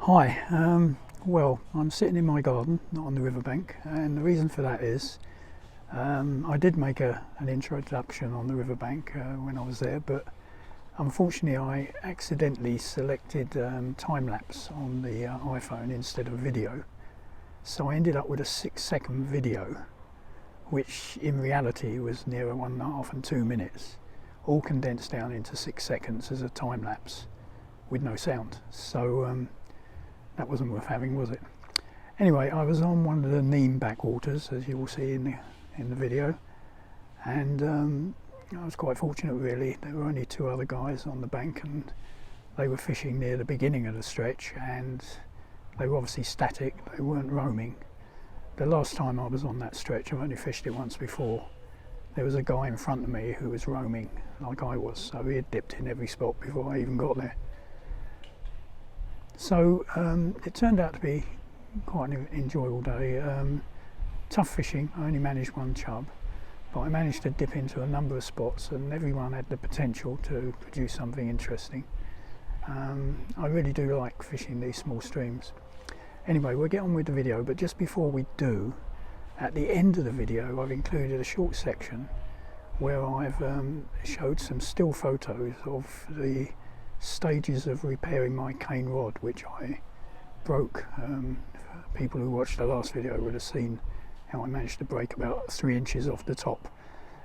Hi, well, I'm sitting in my garden, not on the riverbank, and the reason for that is I did make an introduction on the riverbank when I was there, but unfortunately I accidentally selected time-lapse on the iPhone instead of video, so I ended up with a 6-second video, which in reality was nearer 1.5 and 2 minutes, all condensed down into 6 seconds as a time-lapse with no sound. So that wasn't worth having, was it? Anyway, I was on one of the Nene backwaters, as you will see in the video, and I was quite fortunate really. There were only 2 other guys on the bank, and they were fishing near the beginning of the stretch, and they were obviously static, they weren't roaming. The last time I was on that stretch, I've only fished it once before, there was a guy in front of me who was roaming like I was, so he had dipped in every spot before I even got there. So it turned out to be quite an enjoyable day. Tough fishing, I only managed 1 chub, but I managed to dip into a number of spots and everyone had the potential to produce something interesting. I really do like fishing these small streams. Anyway, we'll get on with the video, but just before we do, at the end of the video I've included a short section where I've showed some still photos of the stages of repairing my cane rod, which I broke. People who watched the last video would have seen how I managed to break about 3 inches off the top.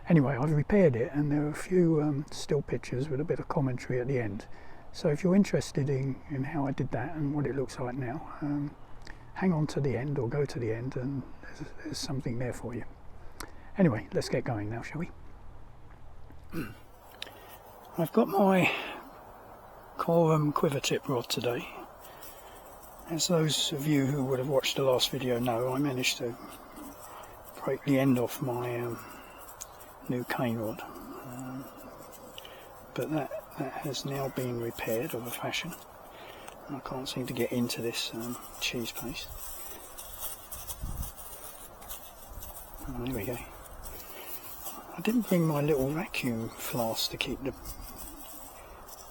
Anyway, I've repaired it, and there are a few still pictures with a bit of commentary at the end. So if you're interested in how I did that and what it looks like now, hang on to the end or go to the end, and there's something there for you. Anyway, let's get going now, shall we? I've got my quiver tip rod today. As those of you who would have watched the last video know, I managed to break the end off my new cane rod, but that has now been repaired of a fashion. I can't seem to get into this cheese paste. Oh, there we go. I didn't bring my little vacuum flask to keep the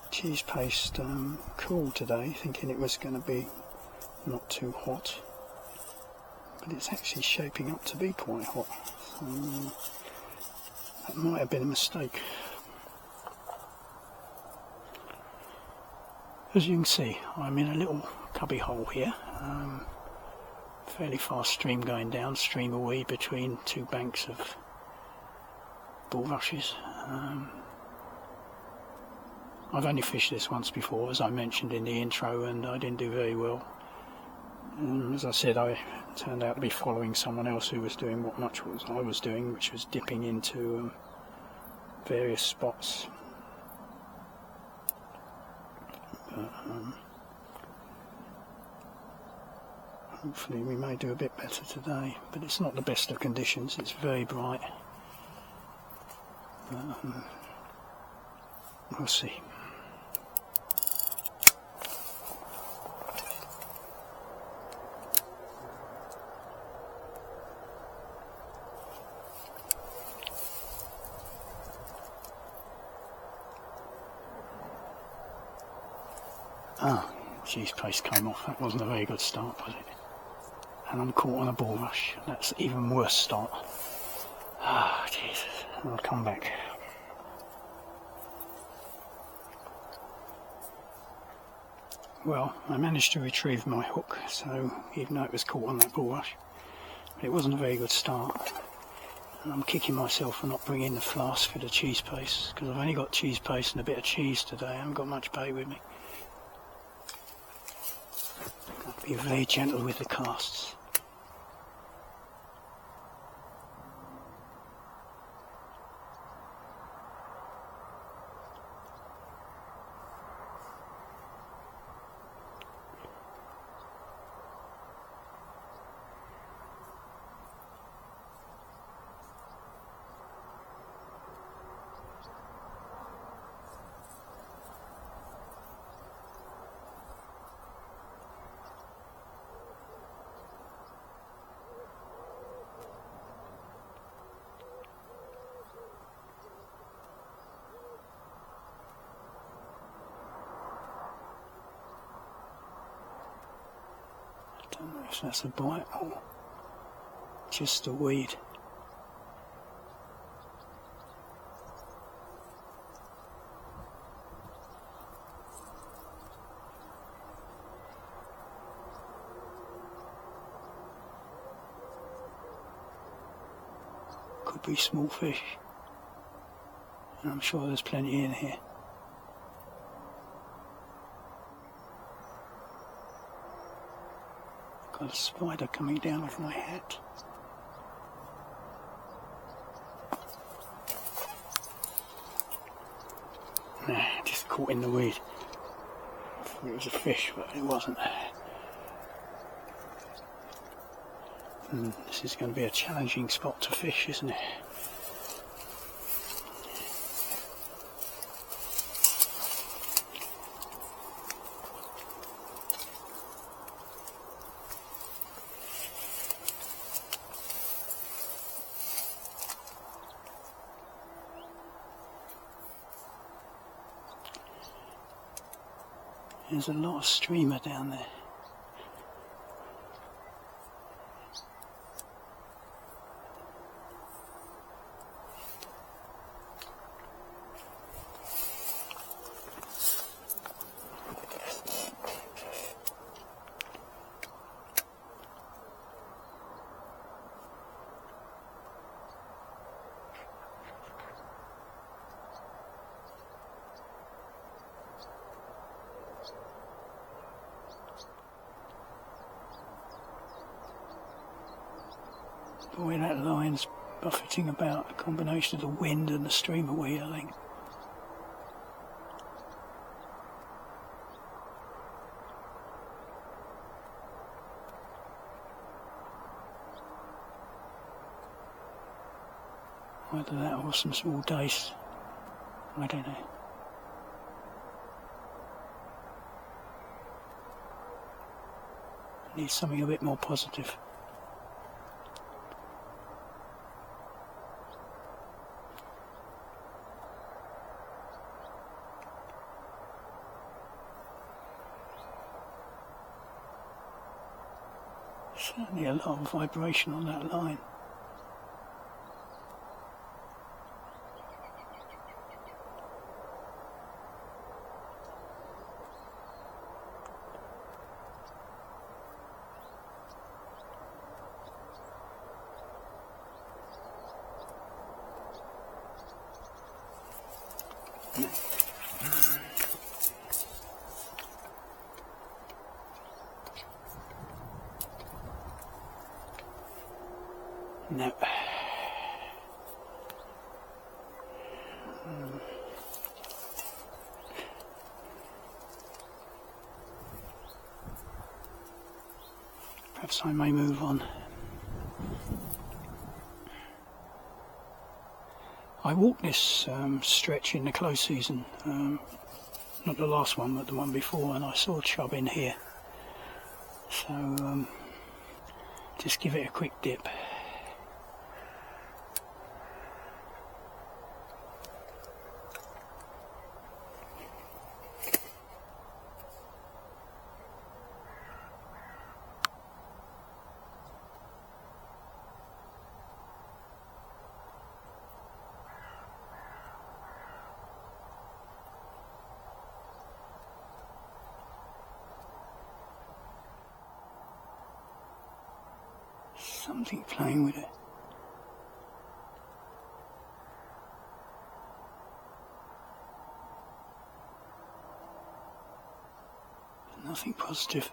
cheese paste cool today, thinking it was going to be not too hot, but it's actually shaping up to be quite hot, so that might have been a mistake. As you can see, I'm in a little cubby hole here, fairly fast stream going down, stream of weed between 2 banks of bulrushes. I've only fished this once before, as I mentioned in the intro, and I didn't do very well. As I said, I turned out to be following someone else who was doing what I was doing, which was dipping into various spots. But, hopefully we may do a bit better today, but it's not the best of conditions, it's very bright. We'll see. Ah, cheese paste came off. That wasn't a very good start, was it? And I'm caught on a bulrush. That's even worse start. Ah, Jesus. I'll come back. Well, I managed to retrieve my hook, so even though it was caught on that bulrush, it wasn't a very good start. And I'm kicking myself for not bringing the flask for the cheese paste, because I've only got cheese paste and a bit of cheese today. I haven't got much bait with me. Got to be very gentle with the casts. Don't know if that's a bite or just a weed. Could be small fish, and I'm sure there's plenty in here. Got a spider coming down off my hat. Nah, just caught in the weed. I thought it was a fish, but it wasn't. This is going to be a challenging spot to fish, isn't it? There's a lot of streamer down there. Boy, that line's buffeting about, a combination of the wind and the streamer weed, I think. Either that or some small dace, I don't know. Need something a bit more positive. Certainly a lot of vibration on that line. No. Perhaps I may move on. I walked this stretch in the close season, not the last one but the one before, and I saw chub in here. So just give it a quick dip. Something playing with it. Nothing positive.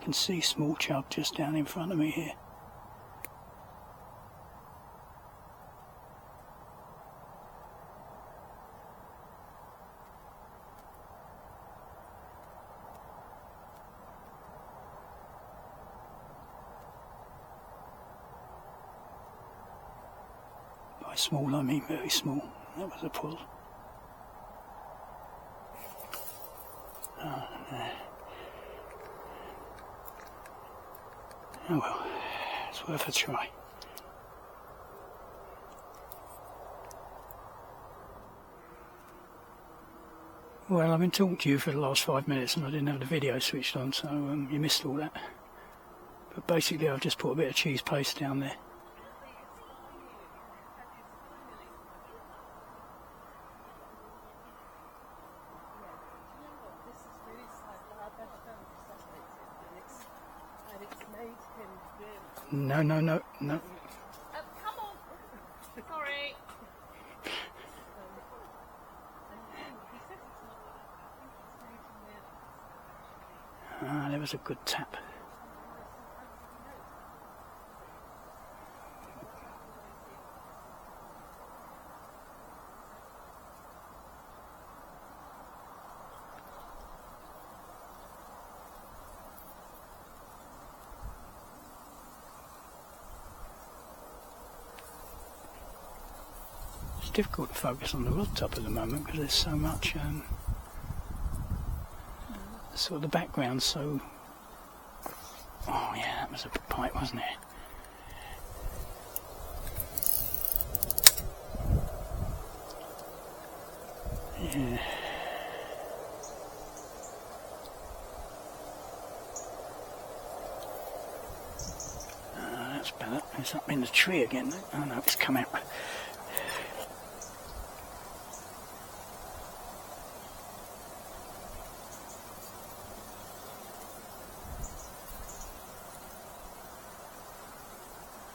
can see small chub just down in front of me here. By small I mean very small. That was a pull. Oh, no. Oh well, it's worth a try. Well, I've been talking to you for the last 5 minutes and I didn't have the video switched on, so you missed all that. But basically I've just put a bit of cheese paste down there. No. Come on. Sorry. Ah, there was a good tap. It's difficult to focus on the rod top at the moment because there's so much sort of the background's so... Oh yeah, that was a bite, wasn't it? Yeah. That's better. It's up in the tree again. Oh no, it's come out.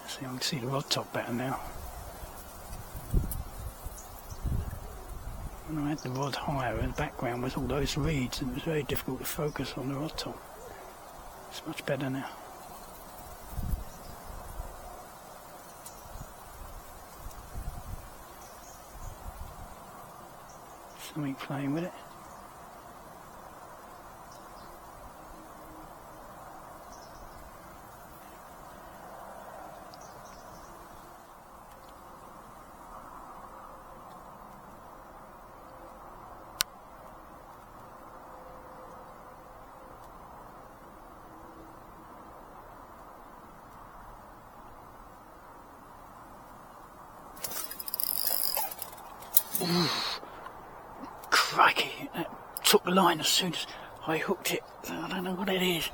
See, I can see the rod top better now. When I had the rod higher and the background was all those reeds, it was very difficult to focus on the rod top. It's much better now. Something playing with it. Crikey, that took the line as soon as I hooked it. I don't know what it is.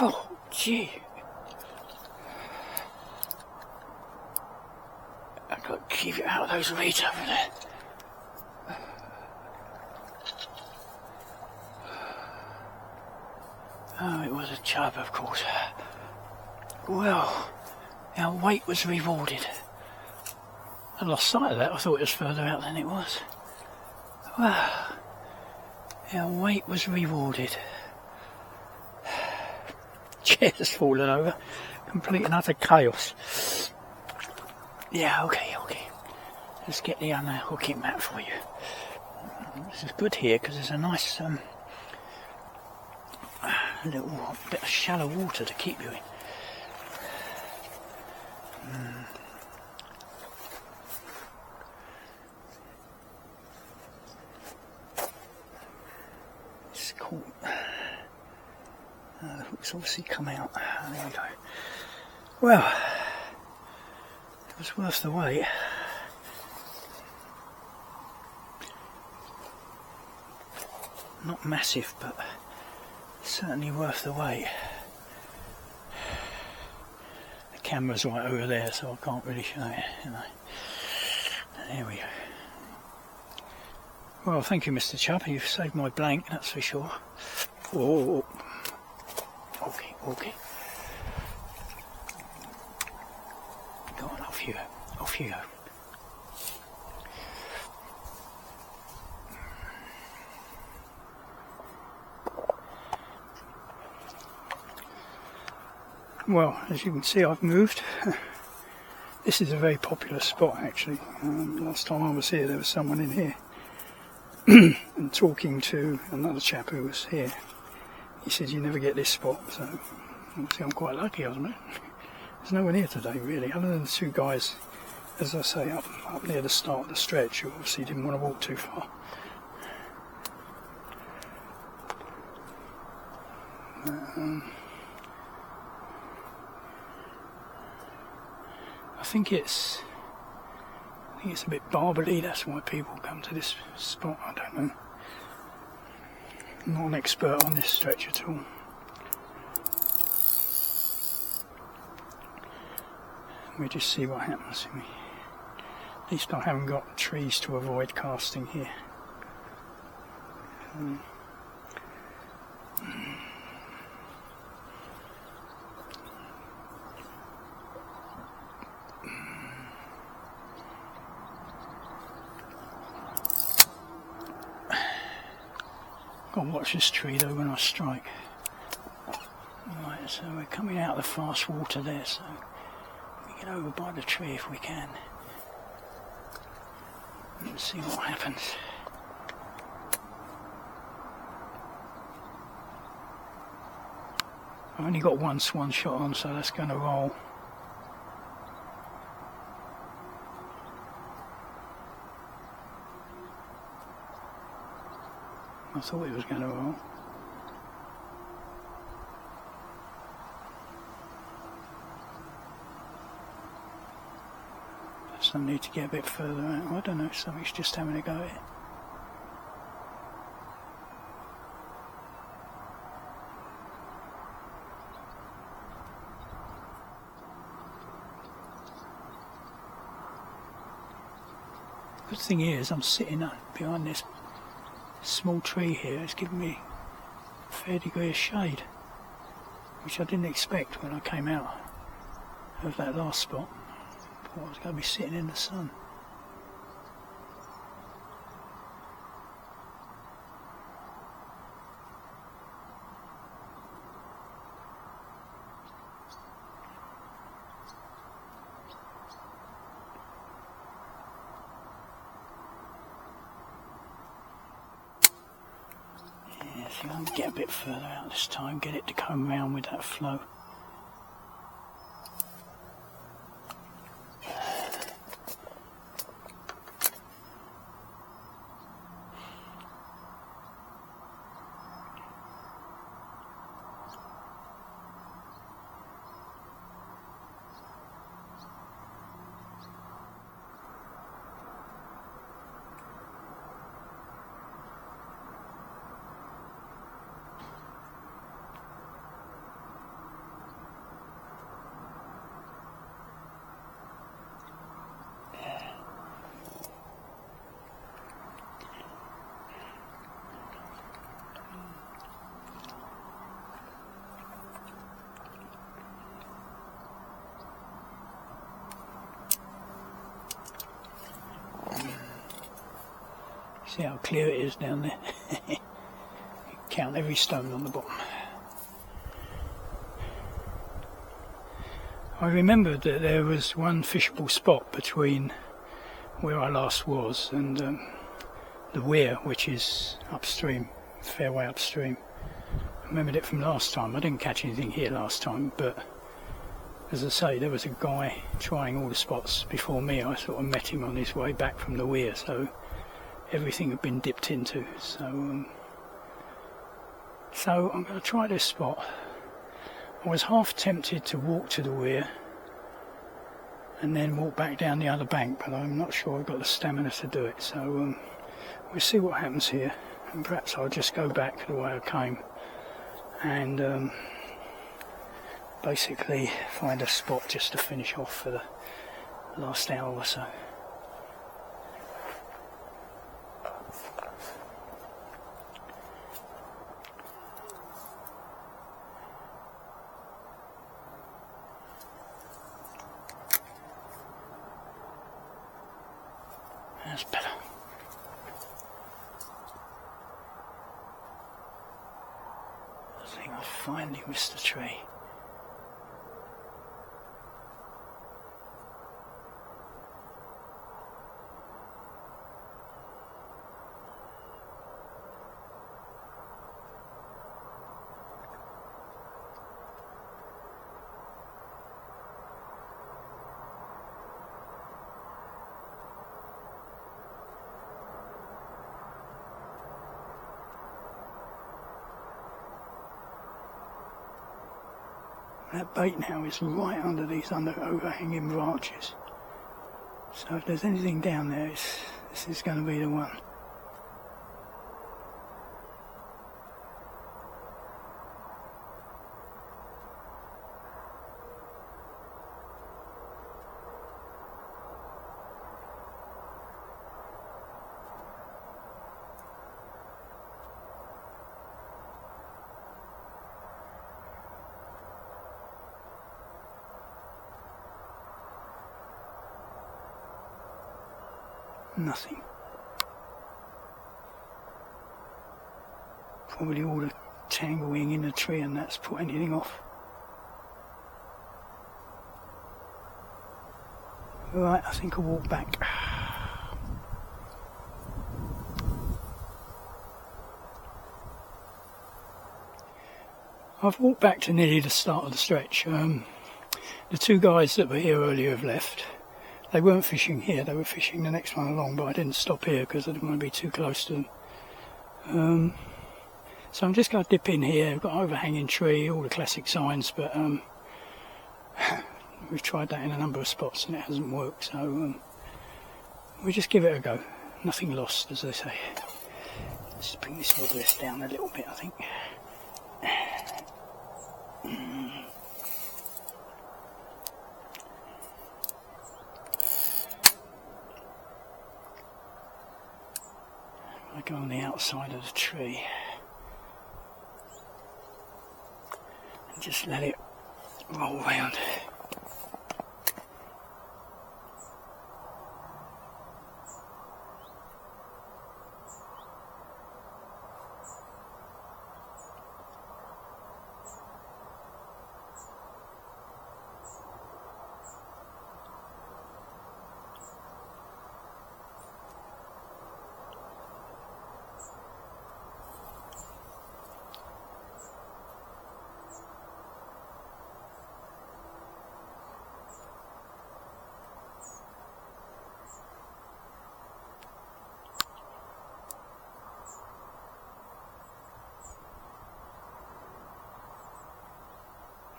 Oh, gee. I've got to keep it out of those reeds over there. Oh, it was a chub, of course. Well, our wait was rewarded. I lost sight of that. I thought it was further out than it was. Well, our wait was rewarded. Chair's fallen over. Complete and utter chaos. Yeah, okay. Let's get the unhooking mat for you. This is good here because there's a nice little bit of shallow water to keep you in. It's cool. The hook's obviously come out. There we go. Well, it was worth the wait. Not massive, but certainly worth the wait. The camera's right over there, so I can't really show it, you know. There we go. Well, thank you, Mr. Chub. You've saved my blank, that's for sure. Whoa. Okay. Go on, off you go. Well, as you can see, I've moved. This is a very popular spot actually. Last time I was here there was someone in here and talking to another chap who was here. He said you never get this spot, so obviously I'm quite lucky, I don't know. There's no one here today really, other than the two guys, as I say, up near the start of the stretch, who obviously didn't want to walk too far. I think it's a bit barbary, that's why people come to this spot, I don't know. I'm not an expert on this stretch at all. Let me just see what happens. At least I haven't got trees to avoid casting here. Got to watch this tree though when I strike. Right, so we're coming out of the fast water there, so we get over by the tree if we can. Let's see what happens. I've only got one swan shot on, so that's going to roll. I thought it was going to roll. So I need to get a bit further out. I don't know, something's just having a go at it. Good thing is I'm sitting up behind this small tree here. It's giving me a fair degree of shade, which I didn't expect when I came out of that last spot. I thought I was going to be sitting in the sun. So I'm going to get a bit further out this time, get it to come round with that flow. See how clear it is down there. You count every stone on the bottom. I remembered that there was one fishable spot between where I last was and the weir, which is upstream, a fair way upstream. I remembered it from last time. I didn't catch anything here last time, but as I say, there was a guy trying all the spots before me. I sort of met him on his way back from the weir, so everything had been dipped into. So I'm going to try this spot. I was half tempted to walk to the weir and then walk back down the other bank, but I'm not sure I've got the stamina to do it. So we'll see what happens here, and perhaps I'll just go back the way I came and basically find a spot just to finish off for the last hour or so. That's better. I think I finally missed the tree. That bait now is right under these overhanging branches. So if there's anything down there, this is going to be the one. Nothing. Probably all the tangling in the tree and that's put anything off. Right, I think I'll walk back. I've walked back to nearly the start of the stretch. The two guys that were here earlier have left. They weren't fishing here, they were fishing the next one along, but I didn't stop here because I didn't want to be too close to them. So I'm just going to dip in here. I've got an overhanging tree, all the classic signs, but we've tried that in a number of spots and it hasn't worked, so we'll just give it a go. Nothing lost, as they say. Let's bring this wilderness down a little bit, I think. I go on the outside of the tree and just let it roll round.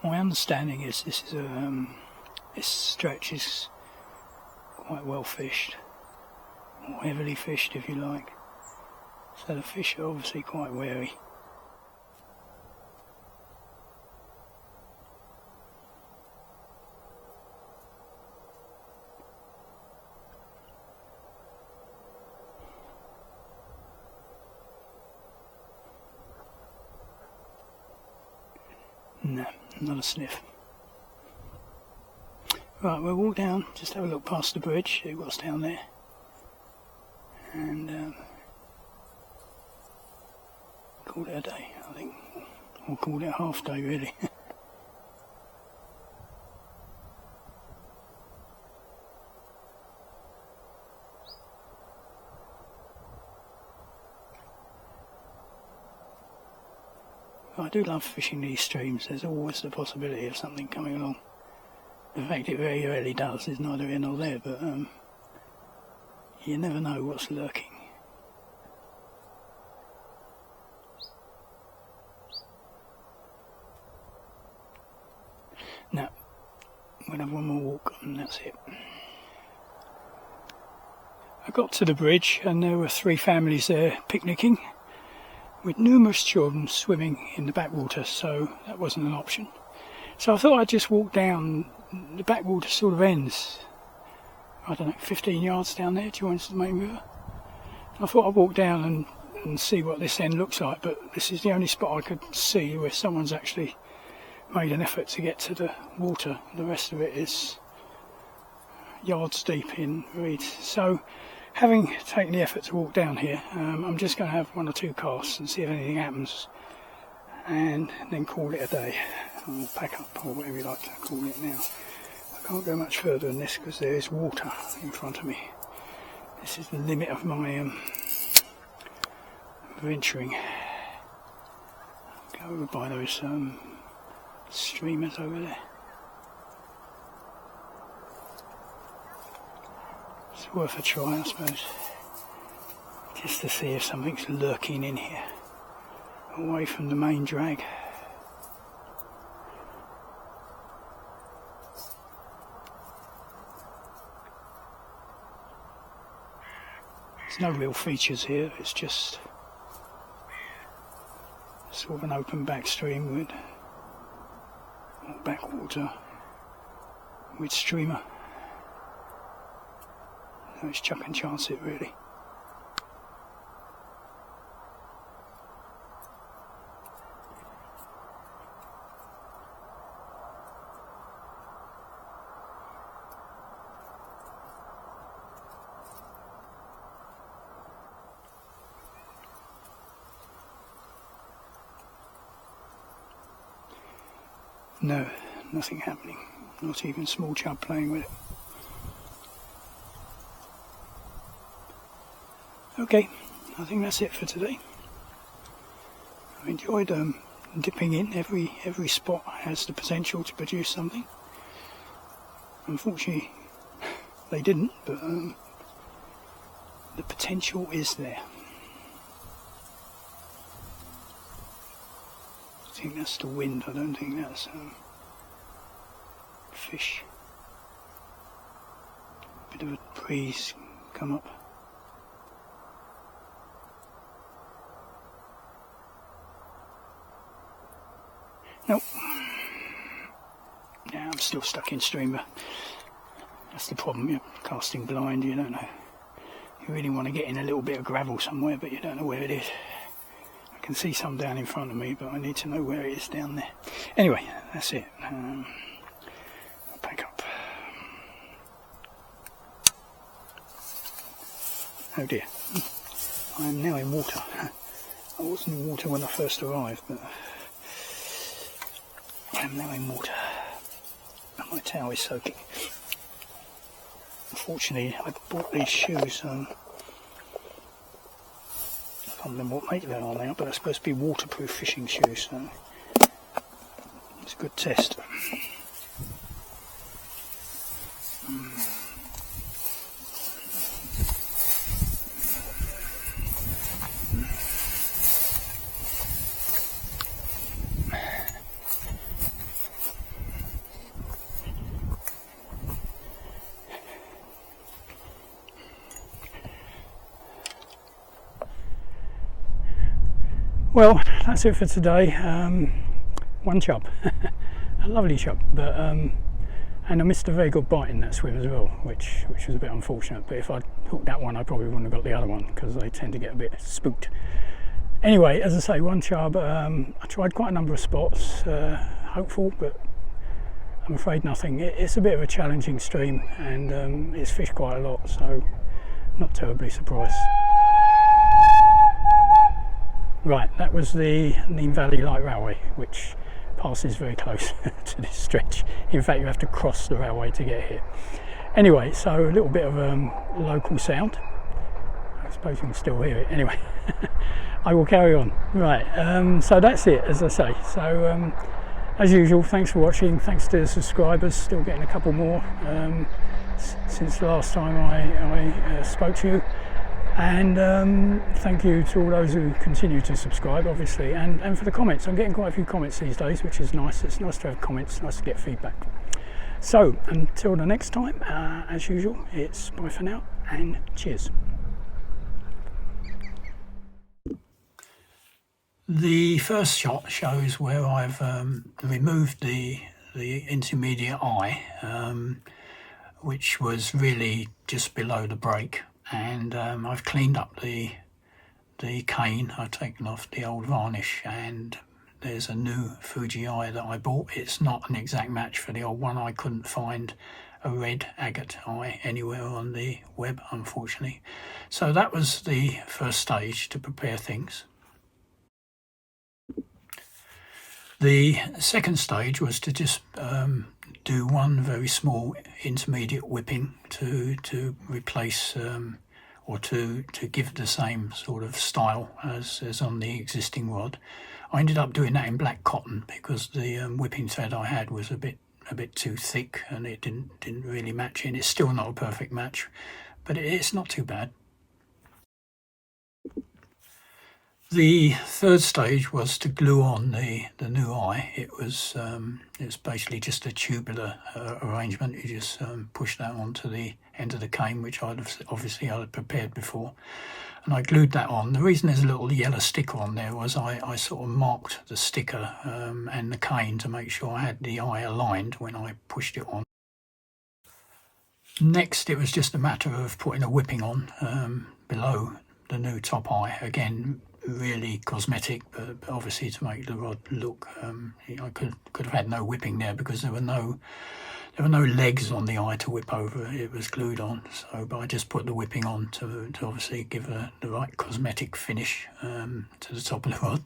My understanding is this stretch is quite well fished, or heavily fished if you like, so the fish are obviously quite wary. No, not a sniff. Right, we'll walk down, just have a look past the bridge, see what's down there. And call it a day, I think. Or call it a half day, really. I do love fishing these streams. There's always the possibility of something coming along. In fact, it very rarely does. It's neither here nor there, but you never know what's lurking. Now, we'll have one more walk and that's it. I got to the bridge and there were 3 families there picnicking, with numerous children swimming in the backwater, so that wasn't an option. So I thought I'd just walk down. The backwater sort of ends, I don't know, 15 yards down there, joins the main river. I thought I'd walk down and see what this end looks like, but this is the only spot I could see where someone's actually made an effort to get to the water. The rest of it is yards deep in reeds. So, having taken the effort to walk down here, I'm just going to have 1 or 2 casts and see if anything happens, and then call it a day. I'll pack up, or whatever you like to call it now. I can't go much further than this because there is water in front of me. This is the limit of my venturing. I'll go over by those streamers over there. It's worth a try, I suppose, just to see if something's lurking in here, away from the main drag. There's no real features here, it's just sort of an open back stream with backwater with streamer. So it's chuck and chance it really. No, nothing happening. Not even small chub playing with it. Okay, I think that's it for today. I enjoyed dipping in. Every spot has the potential to produce something. Unfortunately, they didn't, but the potential is there. I think that's the wind, I don't think that's fish. Bit of a breeze come up. Nope. Yeah, I'm still stuck in streamer. That's the problem, you're casting blind, you don't know. You really want to get in a little bit of gravel somewhere, but you don't know where it is. I can see some down in front of me, but I need to know where it is down there. Anyway, that's it. I'll pack up. Oh dear. I am now in water. I wasn't in water when I first arrived, but I am now in water. And my towel is soaking. Unfortunately, I bought these shoes. I can't remember what make they are now, but they're supposed to be waterproof fishing shoes, so it's a good test. Well, that's it for today. One chub, a lovely chub, but and I missed a very good bite in that swim as well, which was a bit unfortunate. But if I'd hooked that one, I probably wouldn't have got the other one because they tend to get a bit spooked. Anyway, as I say, one chub. I tried quite a number of spots, hopeful, but I'm afraid nothing. It's a bit of a challenging stream, and it's fished quite a lot, so not terribly surprised. Right, that was the Nene Valley Light Railway, which passes very close to this stretch. In fact, you have to cross the railway to get here. Anyway, so a little bit of local sound. I suppose you can still hear it. Anyway, I will carry on. Right, so that's it, as I say. So, as usual, thanks for watching. Thanks to the subscribers. Still getting a couple more since the last time I spoke to you. And thank you to all those who continue to subscribe, obviously, and for the comments. I'm getting quite a few comments these days, which is nice. It's nice to have comments, nice to get feedback. So until the next time, as usual, it's bye for now and cheers. The first shot shows where I've removed the intermediate eye, which was really just below the break. And I've cleaned up the cane. I've taken off the old varnish, and there's a new Fuji eye that I bought. It's not an exact match for the old one. I couldn't find a red agate eye anywhere on the web, unfortunately. So that was the first stage to prepare things. The second stage was to just do one very small intermediate whipping to replace or to give the same sort of style as on the existing rod. I ended up doing that in black cotton because the whipping thread I had was a bit too thick and it didn't really match in. It's still not a perfect match, but it's not too bad. The third stage was to glue on the new eye. It's basically just a tubular arrangement. You just push that onto the end of the cane, which obviously had prepared before, and I glued that on. The reason there's a little yellow sticker on there was I sort of marked the sticker and the cane to make sure I had the eye aligned when I pushed it on. Next, it was just a matter of putting a whipping on below the new top eye. Again, really cosmetic, but obviously to make the rod look. I could have had no whipping there because there were no legs on the eye to whip over. It was glued on. So, but I just put the whipping on to obviously give the right cosmetic finish to the top of the rod.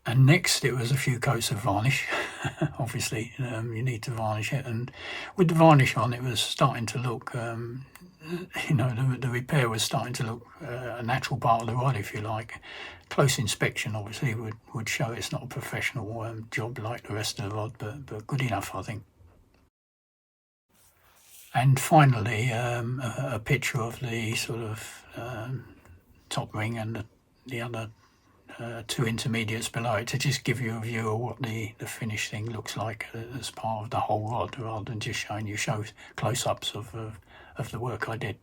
And next it was a few coats of varnish. Obviously you need to varnish it, and with the varnish on it was starting to look, the repair was starting to look a natural part of the rod, if you like. Close inspection obviously would show it's not a professional job like the rest of the rod, but good enough, I think. And finally a picture of the sort of top ring and the other two intermediates below it, to just give you a view of what the finished thing looks like as part of the whole rod, rather than just showing you close-ups of the work I did.